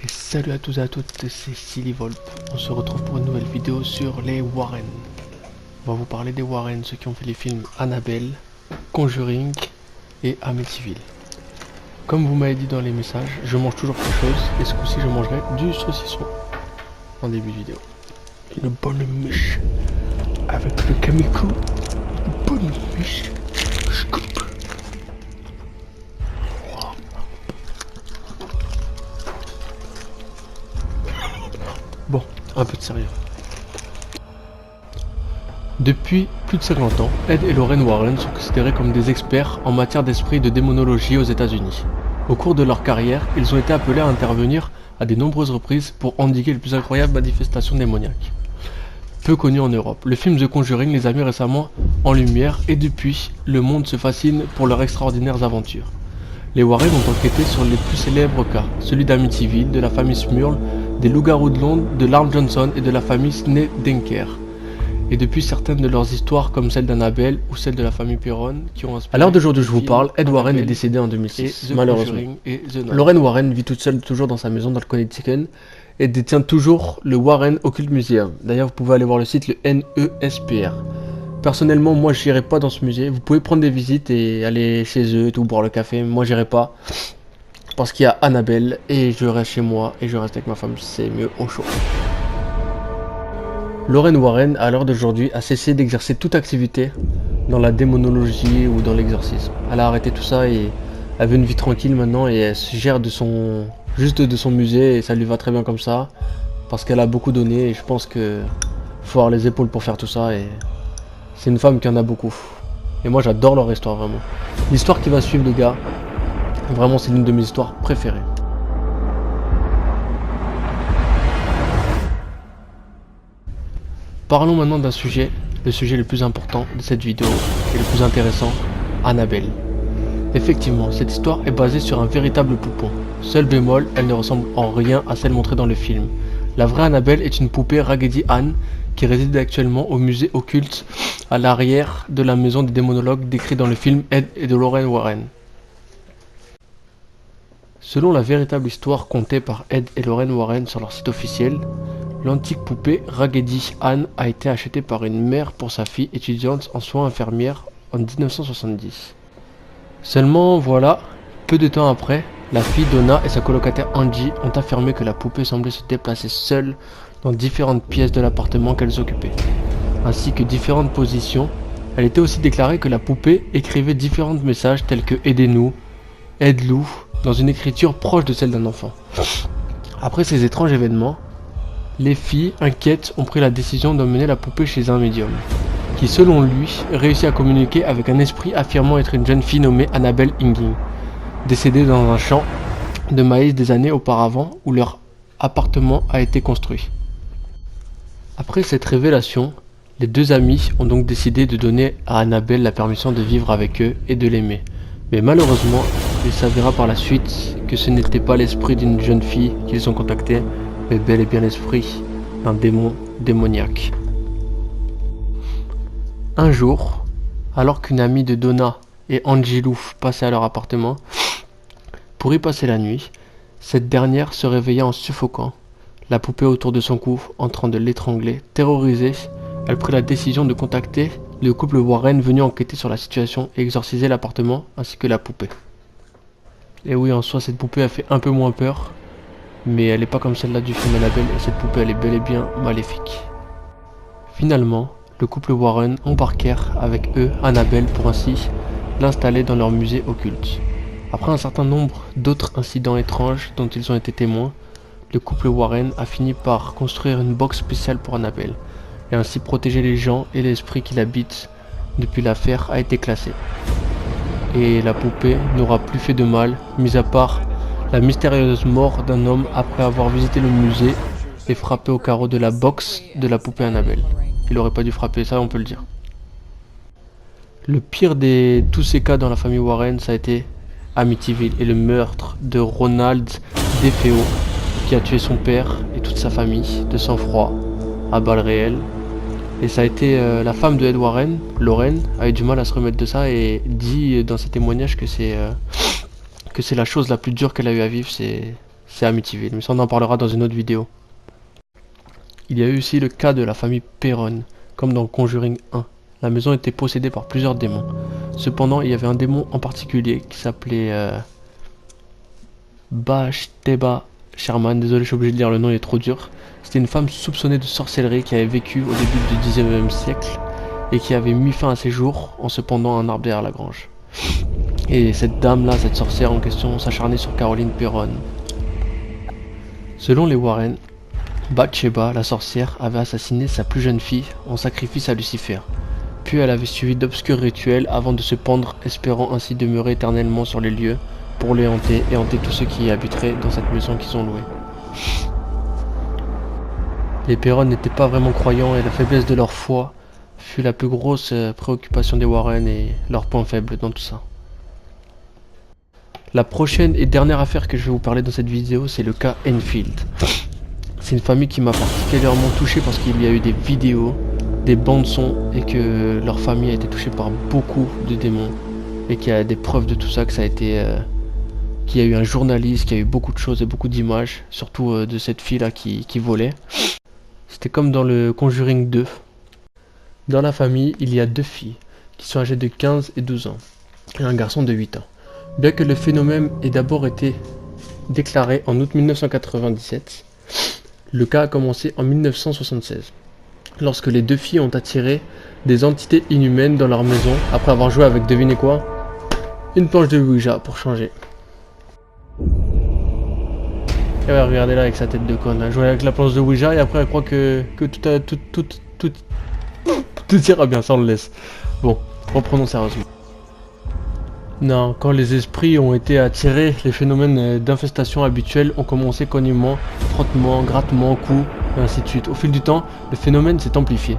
Et salut à tous et à toutes, c'est Silly Volp. On se retrouve pour une nouvelle vidéo sur les Warren. On va vous parler des Warren, ceux qui ont fait les films Annabelle, Conjuring et Amityville. Comme vous m'avez dit dans les messages, je mange toujours quelque chose et ce coup-ci je mangerai du saucisson en début de vidéo. Une bonne miche avec le kamiko. Une bonne miche. Je coupe. Bon, un peu de sérieux. Depuis plus de 50 ans, Ed et Lorraine Warren sont considérés comme des experts en matière d'esprit de démonologie aux États-Unis. Au cours de leur carrière, ils ont été appelés à intervenir à de nombreuses reprises pour endiguer les plus incroyables manifestations démoniaques. Peu connus en Europe, le film The Conjuring les a mis récemment en lumière et depuis, le monde se fascine pour leurs extraordinaires aventures. Les Warren ont enquêté sur les plus célèbres cas, celui d'Amityville, de la famille Smurl, des loups-garous de Londres, de Larne Johnson et de la famille Snedenker. Et depuis certaines de leurs histoires comme celle d'Annabelle ou celle de la famille Perron qui ont inspiré... À l'heure d'aujourd'hui je vous parle, Ed Warren est décédé en 2006, malheureusement. Lorraine Warren vit toute seule toujours dans sa maison dans le Connecticut et détient toujours le Warren Occult Museum. D'ailleurs vous pouvez aller voir le site, le NESPR. Personnellement moi j'irai pas dans ce musée, vous pouvez prendre des visites et aller chez eux, tout boire le café, moi j'irai pas. Parce qu'il y a Annabelle et je reste chez moi et je reste avec ma femme, c'est mieux au chaud. Lorraine Warren, à l'heure d'aujourd'hui, a cessé d'exercer toute activité dans la démonologie ou dans l'exorcisme. Elle a arrêté tout ça et elle veut une vie tranquille maintenant et elle se gère juste de son musée et ça lui va très bien comme ça. Parce qu'elle a beaucoup donné et je pense que faut avoir les épaules pour faire tout ça et c'est une femme qui en a beaucoup. Et moi j'adore leur histoire vraiment. L'histoire qui va suivre les gars, vraiment c'est l'une de mes histoires préférées. Parlons maintenant d'un sujet, le sujet le plus important de cette vidéo et le plus intéressant, Annabelle. Effectivement, cette histoire est basée sur un véritable poupon. Seul bémol, elle ne ressemble en rien à celle montrée dans le film. La vraie Annabelle est une poupée Raggedy Ann qui réside actuellement au musée occulte à l'arrière de la maison des démonologues décrit dans le film Ed et de Lorraine Warren. Selon la véritable histoire contée par Ed et Lorraine Warren sur leur site officiel, l'antique poupée Raggedy Ann a été achetée par une mère pour sa fille étudiante en soins infirmières en 1970. Seulement voilà, peu de temps après, la fille Donna et sa colocataire Angie ont affirmé que la poupée semblait se déplacer seule dans différentes pièces de l'appartement qu'elles occupaient, ainsi que différentes positions. Elle était aussi déclarée que la poupée écrivait différents messages tels que « Aidez-nous »,« Aide-nous » dans une écriture proche de celle d'un enfant. Après ces étranges événements, les filles, inquiètes, ont pris la décision d'emmener la poupée chez un médium, qui selon lui, réussit à communiquer avec un esprit affirmant être une jeune fille nommée Annabelle Inging, décédée dans un champ de maïs des années auparavant où leur appartement a été construit. Après cette révélation, les deux amis ont donc décidé de donner à Annabelle la permission de vivre avec eux et de l'aimer. Mais malheureusement, il s'avéra par la suite que ce n'était pas l'esprit d'une jeune fille qu'ils ont contacté, mais bel et bien l'esprit d'un démon démoniaque. Un jour, alors qu'une amie de Donna et Angelou passaient à leur appartement pour y passer la nuit, cette dernière se réveilla en suffoquant, la poupée autour de son cou en train de l'étrangler. Terrorisée, elle prit la décision de contacter le couple Warren venu enquêter sur la situation et exorciser l'appartement ainsi que la poupée. Et oui, en soi cette poupée a fait un peu moins peur, mais elle n'est pas comme celle-là du film Annabelle et cette poupée elle est bel et bien maléfique. Finalement, le couple Warren embarquèrent avec eux Annabelle pour ainsi l'installer dans leur musée occulte. Après un certain nombre d'autres incidents étranges dont ils ont été témoins, le couple Warren a fini par construire une box spéciale pour Annabelle et ainsi protéger les gens et l'esprit qui l'habitent depuis l'affaire a été classée. Et la poupée n'aura plus fait de mal, mis à part la mystérieuse mort d'un homme après avoir visité le musée et frappé au carreau de la box de la poupée Annabelle. Il aurait pas dû frapper, ça on peut le dire. Le pire de tous ces cas dans la famille Warren, ça a été Amityville et le meurtre de Ronald DeFeo, qui a tué son père et toute sa famille de sang-froid à balles réelles. Et ça a été la femme de Ed Warren, Lorraine, a eu du mal à se remettre de ça et dit dans ses témoignages que c'est la chose la plus dure qu'elle a eu à vivre, c'est Amityville. Mais ça, on en parlera dans une autre vidéo. Il y a eu aussi le cas de la famille Perron, comme dans Conjuring 1. La maison était possédée par plusieurs démons. Cependant, il y avait un démon en particulier qui s'appelait Bachteba Sherman. Désolé, je suis obligé de lire le nom, il est trop dur. C'était une femme soupçonnée de sorcellerie qui avait vécu au début du 19e siècle et qui avait mis fin à ses jours en se pendant à un arbre derrière la grange. Et cette dame-là, cette sorcière en question, s'acharnait sur Caroline Perron. Selon les Warren, Bathsheba, la sorcière, avait assassiné sa plus jeune fille en sacrifice à Lucifer. Puis elle avait suivi d'obscurs rituels avant de se pendre, espérant ainsi demeurer éternellement sur les lieux pour les hanter et hanter tous ceux qui y habiteraient dans cette maison qu'ils ont louée. Les Perron n'étaient pas vraiment croyants et la faiblesse de leur foi fut la plus grosse préoccupation des Warren et leur point faible dans tout ça. La prochaine et dernière affaire que je vais vous parler dans cette vidéo, c'est le cas Enfield. C'est une famille qui m'a particulièrement touché parce qu'il y a eu des vidéos, des bandes son et que leur famille a été touchée par beaucoup de démons et qu'il y a des preuves de tout ça, que ça a été qu'il y a eu un journaliste, qu'il y a eu beaucoup de choses et beaucoup d'images, surtout de cette fille là qui volait. C'était comme dans le Conjuring 2. Dans la famille, il y a 2 filles qui sont âgées de 15 et 12 ans et un garçon de 8 ans. Bien que le phénomène ait d'abord été déclaré en août 1997, le cas a commencé en 1976, lorsque les 2 filles ont attiré des entités inhumaines dans leur maison après avoir joué avec, devinez quoi, une planche de Ouija pour changer. Et ouais, regardez là avec sa tête de conne, elle jouait avec la planche de Ouija et après elle croit que tout ira bien, ça on le laisse. Bon, reprenons sérieusement. Non, quand les esprits ont été attirés, les phénomènes d'infestation habituels ont commencé connument, frottement, grattement, coups, et ainsi de suite. Au fil du temps, le phénomène s'est amplifié.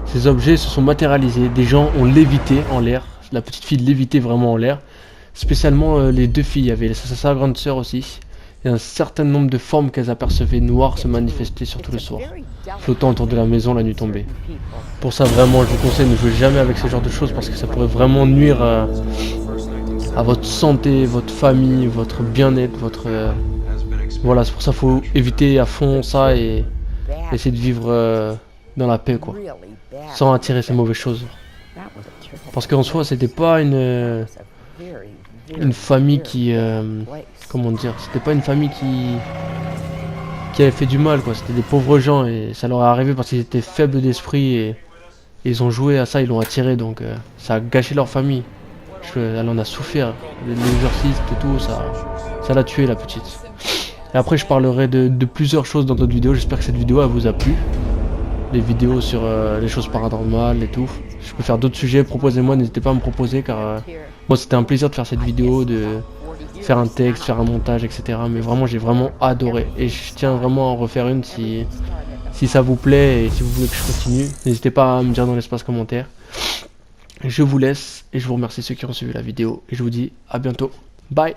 Ces objets se sont matérialisés, des gens ont lévité en l'air, la petite fille lévitait vraiment en l'air, spécialement les 2 filles, il y avait sa grande sœur aussi, et un certain nombre de formes qu'elles apercevaient noires se manifestaient surtout le soir, flottant autour de la maison la nuit tombée. Pour ça vraiment, je vous conseille, ne jouez jamais avec ce genre de choses parce que ça pourrait vraiment nuire à votre santé, votre famille, votre bien-être, voilà, c'est pour ça qu'il faut éviter à fond ça et essayer de vivre dans la paix, quoi, sans attirer ces mauvaises choses. Parce qu'en soi, c'était pas une famille qui, comment dire, c'était pas une famille qui avait fait du mal, quoi. C'était des pauvres gens et ça leur est arrivé parce qu'ils étaient faibles d'esprit et ils ont joué à ça, ils l'ont attiré, donc ça a gâché leur famille. Elle en a souffert, l'exorciste et tout, ça l'a tué la petite. Et après je parlerai de plusieurs choses dans d'autres vidéos, j'espère que cette vidéo elle vous a plu. Les vidéos sur les choses paranormales et tout. Je peux faire d'autres sujets, proposez-moi, n'hésitez pas à me proposer car moi c'était un plaisir de faire cette vidéo, de faire un texte, faire un montage, etc. Mais vraiment j'ai vraiment adoré et je tiens vraiment à en refaire une si ça vous plaît et si vous voulez que je continue. N'hésitez pas à me dire dans l'espace commentaire. Je vous laisse et je vous remercie ceux qui ont suivi la vidéo et je vous dis à bientôt. Bye.